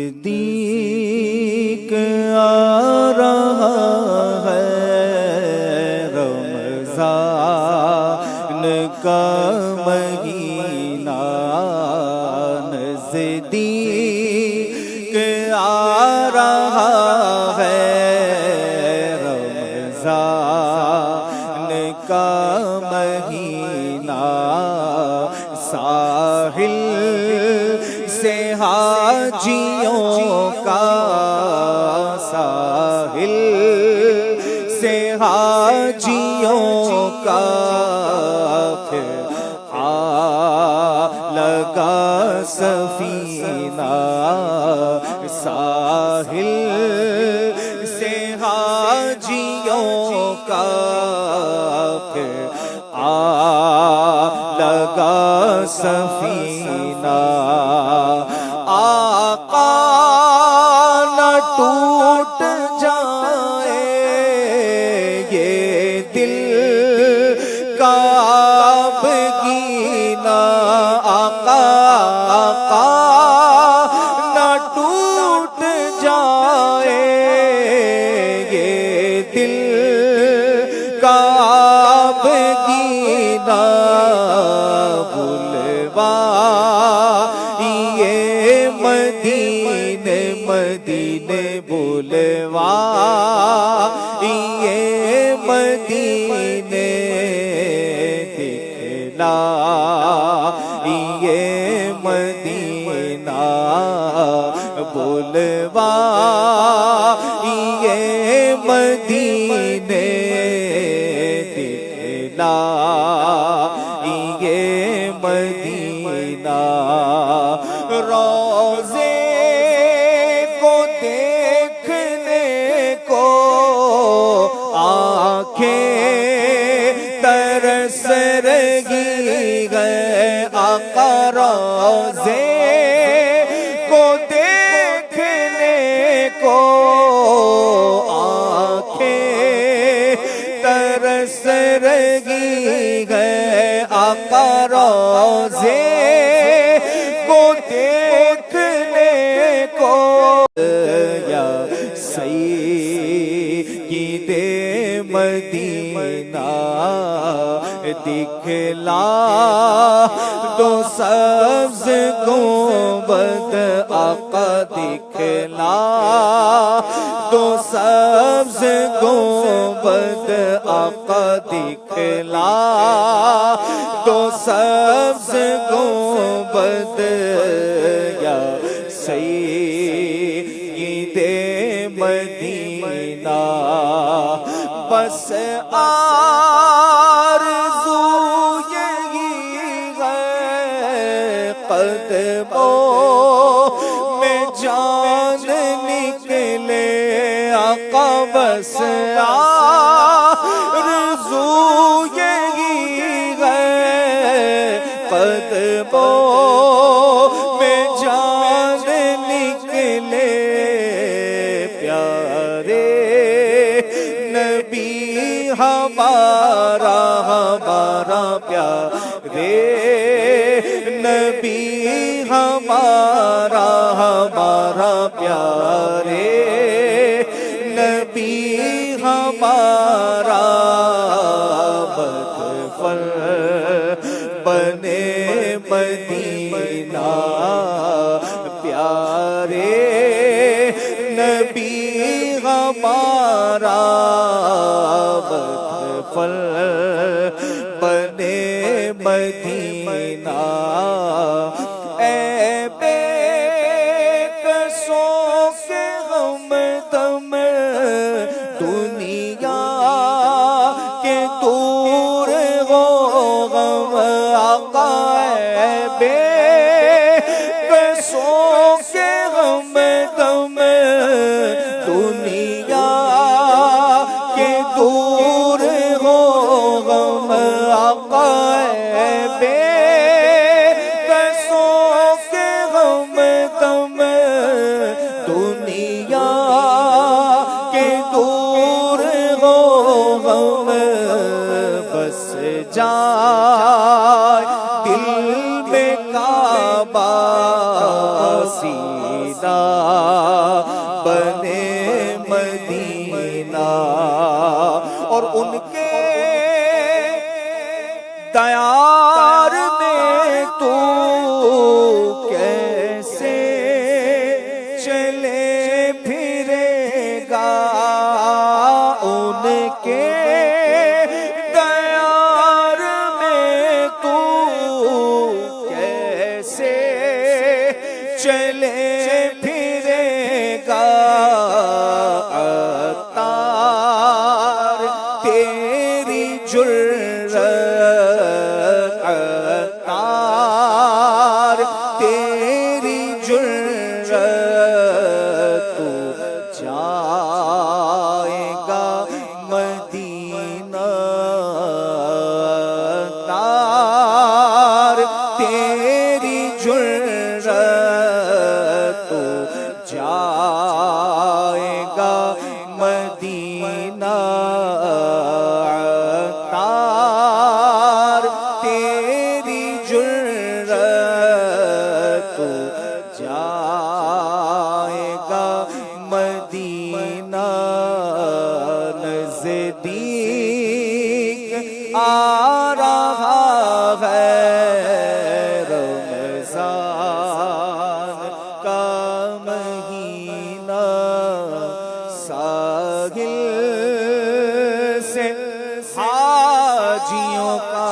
نزدیک آ رہا ہے رمضان کا مہینہ، نزدیک آ رہا ہے رمضان کا مہینہ، ساحل سے حاجیوں کا، ساحل سے حاجیوں کا پھر آ لگا سفینہ، ساحل سے حاجیوں کا پھر آ لگا سفینہ، آقا نہ ٹوٹ جائے یہ دل کا بگینہ، آقا نہ ٹوٹ جائے یہ دل کا بگینہ، یہ مدینے مدینے بلوا، یہ مدینے دکھلا، یہ مدینہ بلوا، یہ مدینے دکھلا، یہ مدینہ، روزے کو دیکھنے کو آنکھیں ترس رہی ہے، آقا روزے کو دیکھنے کو آنکھیں ترس رہی ہے، آقا روزے کو دیکھنے کو، یا سید مدینہ دکھلا دو سبز گنبد، آقا دکھلا دو سبز گنبد، آقا دکھلا دو سبز گنبد، یا سید مدینہ، بس آرزو یہی ہے قدموں میں جان نکلے، آقا بس آرزو یہی ہے قدموں میں جان نکلے، پیارے نبی ہمارا ہمارا پیارے نبی ہمارا ہمارا پیارے نبی ہمارا، مدفن بنے مدینہ، پیارے نبی ہمارا، مدفن بنے مدینہ، اے بے قصوں کے غم دم دنیا کے دور ہو غم، آقا اے بے قصوں کے غم دم دنیا کے دور ہو غم، آقا اے بے قصوں کے غم دم دنیا کے دور ہو غم، بس جائے دل میں کعبہ، سینے بنے مدینہ، اور ان کے دیار میں تو کیسے چلے پھرے گا، ان کے دیار میں تو کیسے چلے پھرے گا، عطار تیری جرأت، عطار تیری جرأت، تو جائے گا مدینہ، عطار تیری جرأت، تو جائے گا مدینہ، عطار تیری جرأت، تو جائے گا مدینہ، نزدیک آ رہا ہے رمضان کا مہینہ، ساحل سے حاجیوں کا